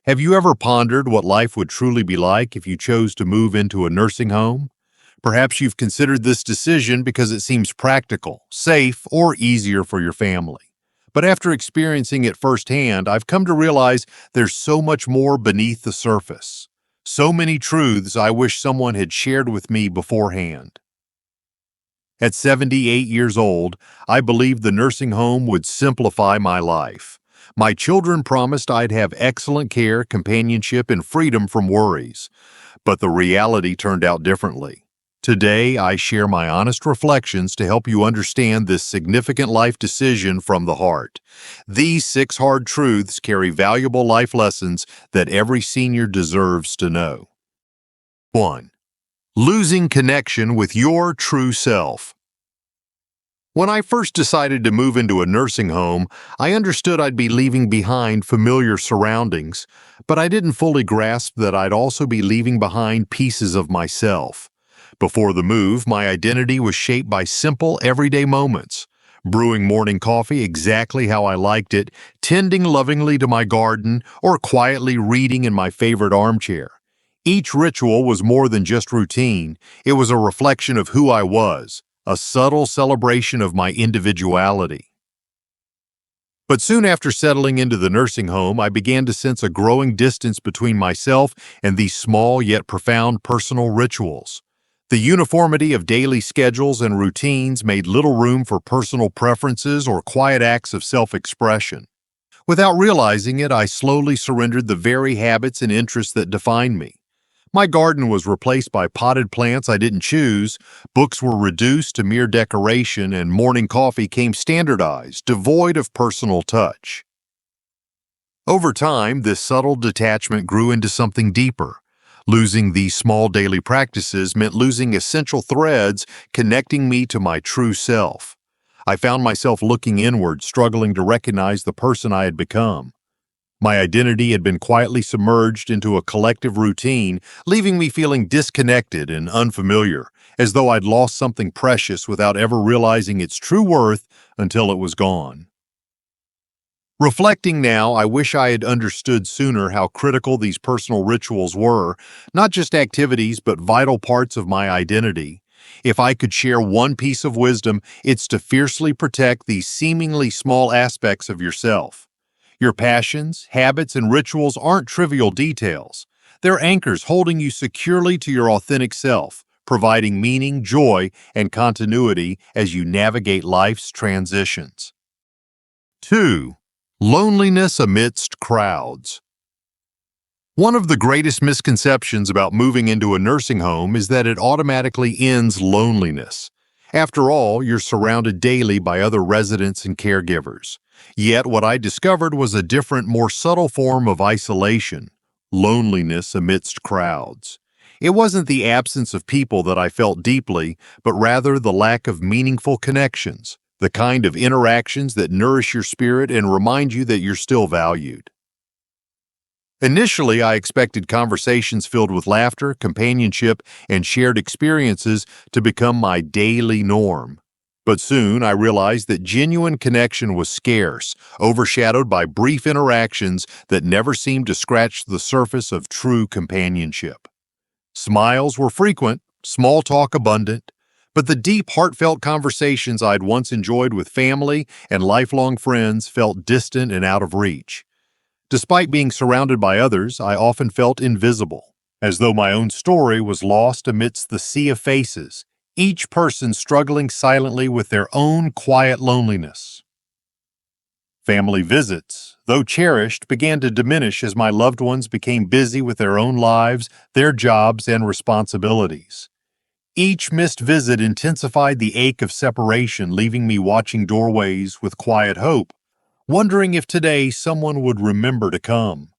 Have you ever pondered what life would truly be like if you chose to move into a nursing home? Perhaps you've considered this decision because it seems practical, safe, or easier for your family. But after experiencing it firsthand, I've come to realize there's so much more beneath the surface. So many truths I wish someone had shared with me beforehand. At 78 years old, I believed the nursing home would simplify my life. My children promised I'd have excellent care, companionship, and freedom from worries. But the reality turned out differently. Today, I share my honest reflections to help you understand this significant life decision from the heart. These 6 hard truths carry valuable life lessons that every senior deserves to know. 1. Losing connection with your true self. When I first decided to move into a nursing home, I understood I'd be leaving behind familiar surroundings, but I didn't fully grasp that I'd also be leaving behind pieces of myself. Before the move, my identity was shaped by simple, everyday moments. Brewing morning coffee exactly how I liked it, tending lovingly to my garden, or quietly reading in my favorite armchair. Each ritual was more than just routine. It was a reflection of who I was, a subtle celebration of my individuality. But soon after settling into the nursing home, I began to sense a growing distance between myself and these small yet profound personal rituals. The uniformity of daily schedules and routines made little room for personal preferences or quiet acts of self-expression. Without realizing it, I slowly surrendered the very habits and interests that defined me. My garden was replaced by potted plants I didn't choose, books were reduced to mere decoration, and morning coffee came standardized, devoid of personal touch. Over time, this subtle detachment grew into something deeper. Losing these small daily practices meant losing essential threads connecting me to my true self. I found myself looking inward, struggling to recognize the person I had become. My identity had been quietly submerged into a collective routine, leaving me feeling disconnected and unfamiliar, as though I'd lost something precious without ever realizing its true worth until it was gone. Reflecting now, I wish I had understood sooner how critical these personal rituals were, not just activities but vital parts of my identity. If I could share one piece of wisdom, it's to fiercely protect these seemingly small aspects of yourself. Your passions, habits, and rituals aren't trivial details. They're anchors holding you securely to your authentic self, providing meaning, joy, and continuity as you navigate life's transitions. 2. Loneliness amidst crowds. One of the greatest misconceptions about moving into a nursing home is that it automatically ends loneliness. After all, you're surrounded daily by other residents and caregivers. Yet what I discovered was a different, more subtle form of isolation, loneliness amidst crowds. It wasn't the absence of people that I felt deeply, but rather the lack of meaningful connections, the kind of interactions that nourish your spirit and remind you that you're still valued. Initially, I expected conversations filled with laughter, companionship, and shared experiences to become my daily norm. But soon I realized that genuine connection was scarce, overshadowed by brief interactions that never seemed to scratch the surface of true companionship. Smiles were frequent, small talk abundant, but the deep, heartfelt conversations I'd once enjoyed with family and lifelong friends felt distant and out of reach. Despite being surrounded by others, I often felt invisible, as though my own story was lost amidst the sea of faces, each person struggling silently with their own quiet loneliness. Family visits, though cherished, began to diminish as my loved ones became busy with their own lives, their jobs, and responsibilities. Each missed visit intensified the ache of separation, leaving me watching doorways with quiet hope, wondering if today someone would remember to come.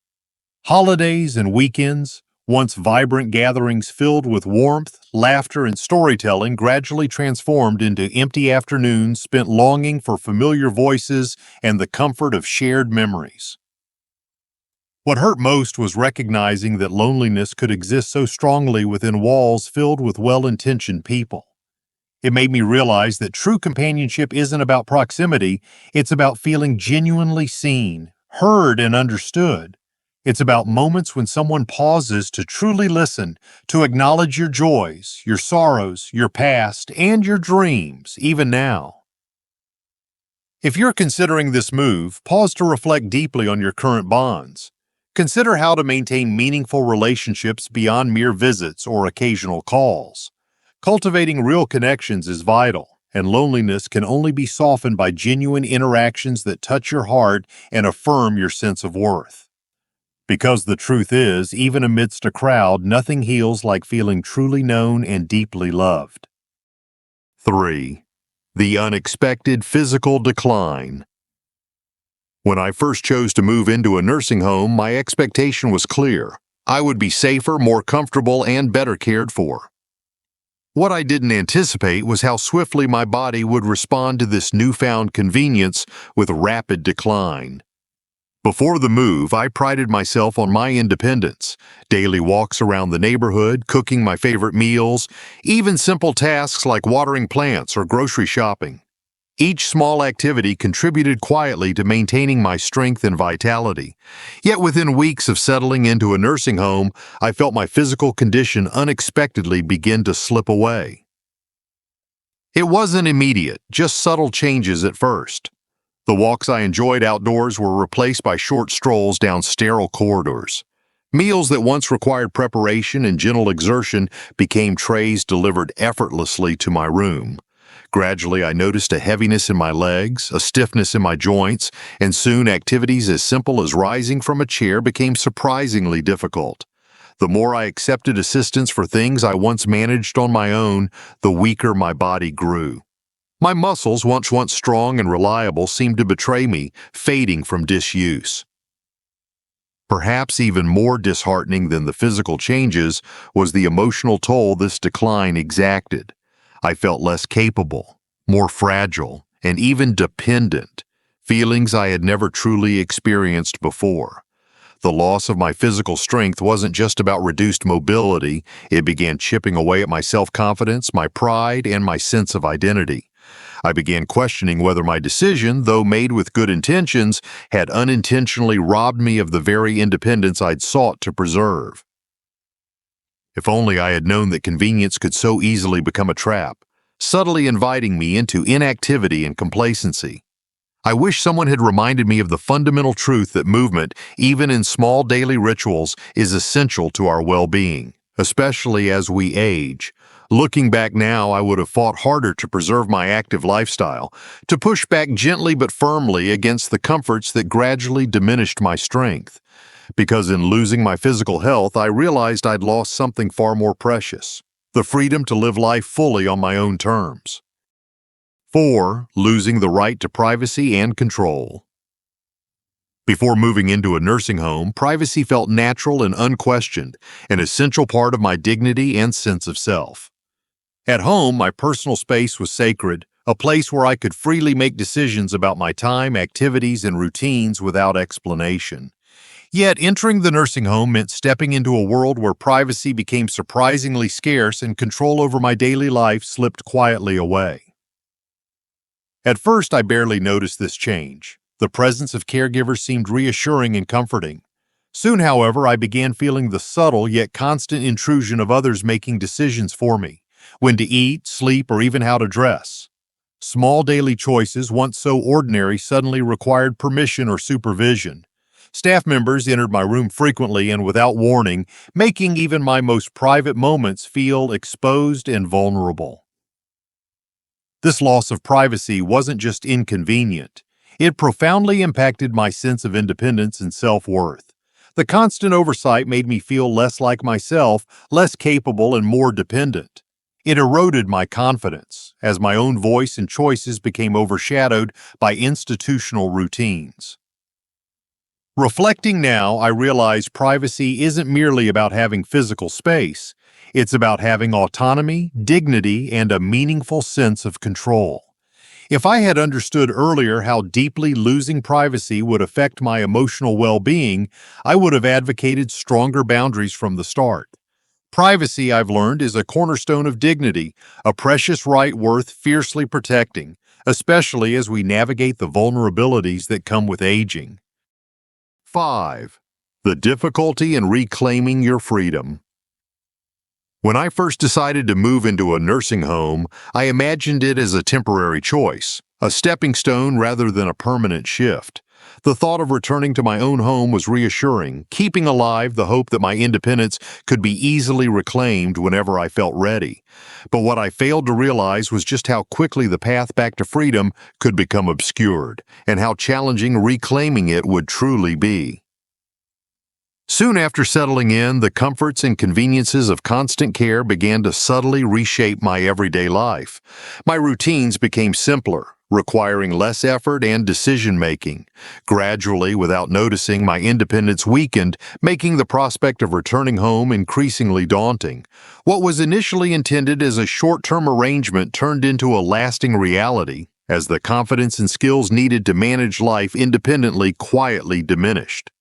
Holidays and weekends, once vibrant gatherings filled with warmth, laughter, and storytelling, gradually transformed into empty afternoons spent longing for familiar voices and the comfort of shared memories. What hurt most was recognizing that loneliness could exist so strongly within walls filled with well-intentioned people. It made me realize that true companionship isn't about proximity, it's about feeling genuinely seen, heard, and understood. It's about moments when someone pauses to truly listen, to acknowledge your joys, your sorrows, your past, and your dreams, even now. If you're considering this move, pause to reflect deeply on your current bonds. Consider how to maintain meaningful relationships beyond mere visits or occasional calls. Cultivating real connections is vital, and loneliness can only be softened by genuine interactions that touch your heart and affirm your sense of worth. Because the truth is, even amidst a crowd, nothing heals like feeling truly known and deeply loved. 3. The unexpected physical decline. When I first chose to move into a nursing home, my expectation was clear. I would be safer, more comfortable, and better cared for. What I didn't anticipate was how swiftly my body would respond to this newfound convenience with rapid decline. Before the move, I prided myself on my independence. Daily walks around the neighborhood, cooking my favorite meals, even simple tasks like watering plants or grocery shopping. Each small activity contributed quietly to maintaining my strength and vitality. Yet within weeks of settling into a nursing home, I felt my physical condition unexpectedly begin to slip away. It wasn't immediate, just subtle changes at first. The walks I enjoyed outdoors were replaced by short strolls down sterile corridors. Meals that once required preparation and gentle exertion became trays delivered effortlessly to my room. Gradually, I noticed a heaviness in my legs, a stiffness in my joints, and soon activities as simple as rising from a chair became surprisingly difficult. The more I accepted assistance for things I once managed on my own, the weaker my body grew. My muscles, once strong and reliable, seemed to betray me, fading from disuse. Perhaps even more disheartening than the physical changes was the emotional toll this decline exacted. I felt less capable, more fragile, and even dependent, feelings I had never truly experienced before. The loss of my physical strength wasn't just about reduced mobility, it began chipping away at my self-confidence, my pride, and my sense of identity. I began questioning whether my decision, though made with good intentions, had unintentionally robbed me of the very independence I'd sought to preserve. If only I had known that convenience could so easily become a trap, subtly inviting me into inactivity and complacency. I wish someone had reminded me of the fundamental truth that movement, even in small daily rituals, is essential to our well-being, especially as we age. Looking back now, I would have fought harder to preserve my active lifestyle, to push back gently but firmly against the comforts that gradually diminished my strength. Because in losing my physical health, I realized I'd lost something far more precious, the freedom to live life fully on my own terms. 4. Losing the right to privacy and control. Before moving into a nursing home, privacy felt natural and unquestioned, an essential part of my dignity and sense of self. At home, my personal space was sacred, a place where I could freely make decisions about my time, activities, and routines without explanation. Yet, entering the nursing home meant stepping into a world where privacy became surprisingly scarce and control over my daily life slipped quietly away. At first, I barely noticed this change. The presence of caregivers seemed reassuring and comforting. Soon, however, I began feeling the subtle yet constant intrusion of others making decisions for me, when to eat, sleep, or even how to dress. Small daily choices, once so ordinary, suddenly required permission or supervision. Staff members entered my room frequently and without warning, making even my most private moments feel exposed and vulnerable. This loss of privacy wasn't just inconvenient. It profoundly impacted my sense of independence and self-worth. The constant oversight made me feel less like myself, less capable, and more dependent. It eroded my confidence, as my own voice and choices became overshadowed by institutional routines. Reflecting now, I realize privacy isn't merely about having physical space. It's about having autonomy, dignity, and a meaningful sense of control. If I had understood earlier how deeply losing privacy would affect my emotional well-being, I would have advocated stronger boundaries from the start. Privacy, I've learned, is a cornerstone of dignity, a precious right worth fiercely protecting, especially as we navigate the vulnerabilities that come with aging. 5. The difficulty in reclaiming your freedom. When I first decided to move into a nursing home, I imagined it as a temporary choice, a stepping stone rather than a permanent shift. The thought of returning to my own home was reassuring, keeping alive the hope that my independence could be easily reclaimed whenever I felt ready. But what I failed to realize was just how quickly the path back to freedom could become obscured, and how challenging reclaiming it would truly be. Soon after settling in, the comforts and conveniences of constant care began to subtly reshape my everyday life. My routines became simpler, requiring less effort and decision-making. Gradually, without noticing, my independence weakened, making the prospect of returning home increasingly daunting. What was initially intended as a short-term arrangement turned into a lasting reality, as the confidence and skills needed to manage life independently quietly diminished.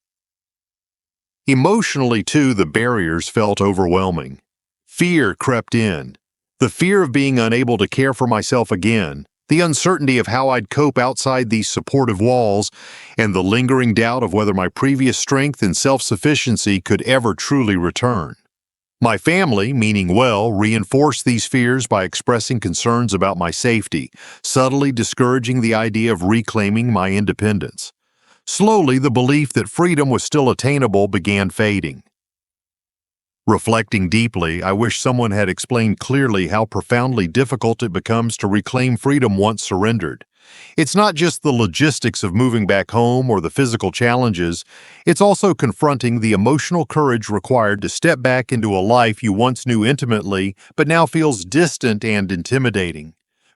Emotionally, too, the barriers felt overwhelming. Fear crept in. The fear of being unable to care for myself again, the uncertainty of how I'd cope outside these supportive walls, and the lingering doubt of whether my previous strength and self-sufficiency could ever truly return. My family, meaning well, reinforced these fears by expressing concerns about my safety, subtly discouraging the idea of reclaiming my independence. Slowly, the belief that freedom was still attainable began fading. Reflecting deeply, I wish someone had explained clearly how profoundly difficult it becomes to reclaim freedom once surrendered. It's not just the logistics of moving back home or the physical challenges, it's also confronting the emotional courage required to step back into a life you once knew intimately but now feels distant and intimidating.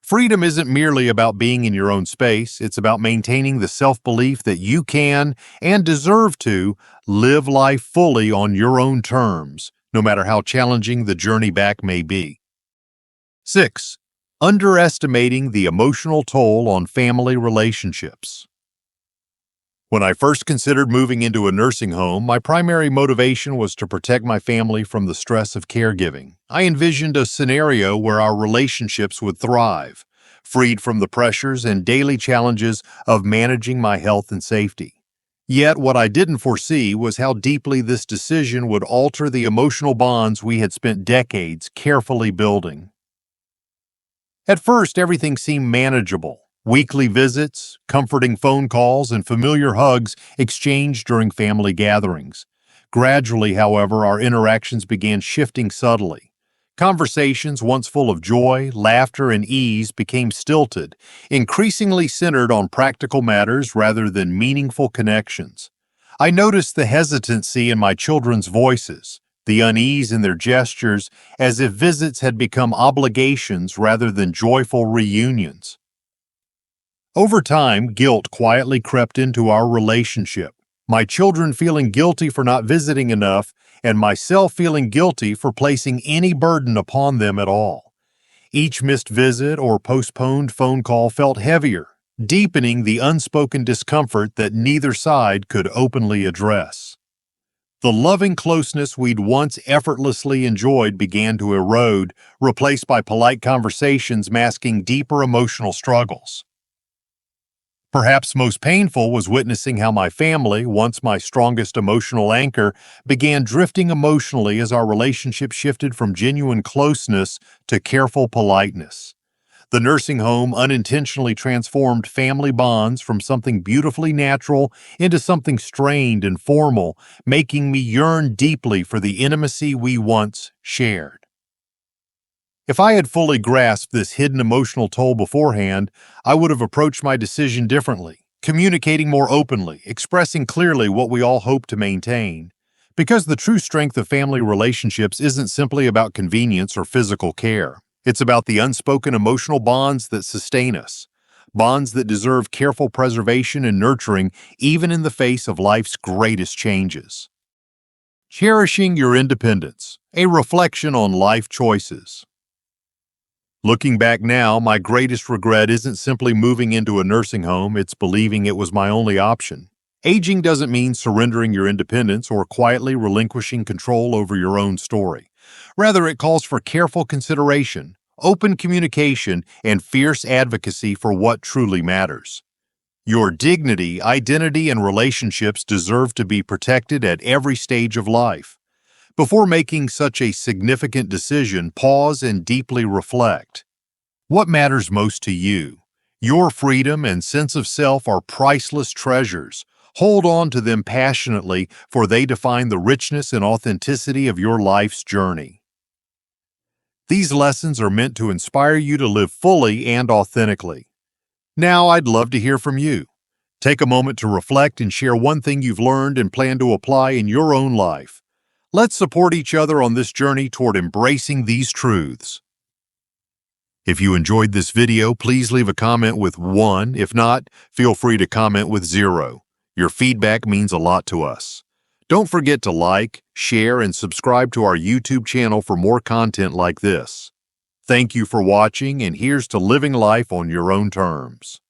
Freedom isn't merely about being in your own space, it's about maintaining the self-belief that you can, and deserve to, live life fully on your own terms, no matter how challenging the journey back may be. 6. Underestimating the emotional toll on family relationships. When I first considered moving into a nursing home, my primary motivation was to protect my family from the stress of caregiving. I envisioned a scenario where our relationships would thrive, freed from the pressures and daily challenges of managing my health and safety. Yet, what I didn't foresee was how deeply this decision would alter the emotional bonds we had spent decades carefully building. At first, everything seemed manageable. Weekly visits, comforting phone calls, and familiar hugs exchanged during family gatherings. Gradually, however, our interactions began shifting subtly. Conversations once full of joy, laughter, and ease became stilted, increasingly centered on practical matters rather than meaningful connections. I noticed the hesitancy in my children's voices, the unease in their gestures, as if visits had become obligations rather than joyful reunions. Over time, guilt quietly crept into our relationship, my children feeling guilty for not visiting enough, and myself feeling guilty for placing any burden upon them at all. Each missed visit or postponed phone call felt heavier, deepening the unspoken discomfort that neither side could openly address. The loving closeness we'd once effortlessly enjoyed began to erode, replaced by polite conversations masking deeper emotional struggles. Perhaps most painful was witnessing how my family, once my strongest emotional anchor, began drifting emotionally as our relationship shifted from genuine closeness to careful politeness. The nursing home unintentionally transformed family bonds from something beautifully natural into something strained and formal, making me yearn deeply for the intimacy we once shared. If I had fully grasped this hidden emotional toll beforehand, I would have approached my decision differently, communicating more openly, expressing clearly what we all hope to maintain. Because the true strength of family relationships isn't simply about convenience or physical care. It's about the unspoken emotional bonds that sustain us, bonds that deserve careful preservation and nurturing even in the face of life's greatest changes. Cherishing your independence, a reflection on life choices. Looking back now, my greatest regret isn't simply moving into a nursing home, it's believing it was my only option. Aging doesn't mean surrendering your independence or quietly relinquishing control over your own story. Rather, it calls for careful consideration, open communication, and fierce advocacy for what truly matters. Your dignity, identity, and relationships deserve to be protected at every stage of life. Before making such a significant decision, pause and deeply reflect. What matters most to you? Your freedom and sense of self are priceless treasures. Hold on to them passionately, for they define the richness and authenticity of your life's journey. These lessons are meant to inspire you to live fully and authentically. Now, I'd love to hear from you. Take a moment to reflect and share one thing you've learned and plan to apply in your own life. Let's support each other on this journey toward embracing these truths. If you enjoyed this video, please leave a comment with 1. If not, feel free to comment with 0. Your feedback means a lot to us. Don't forget to like, share, and subscribe to our YouTube channel for more content like this. Thank you for watching, and here's to living life on your own terms.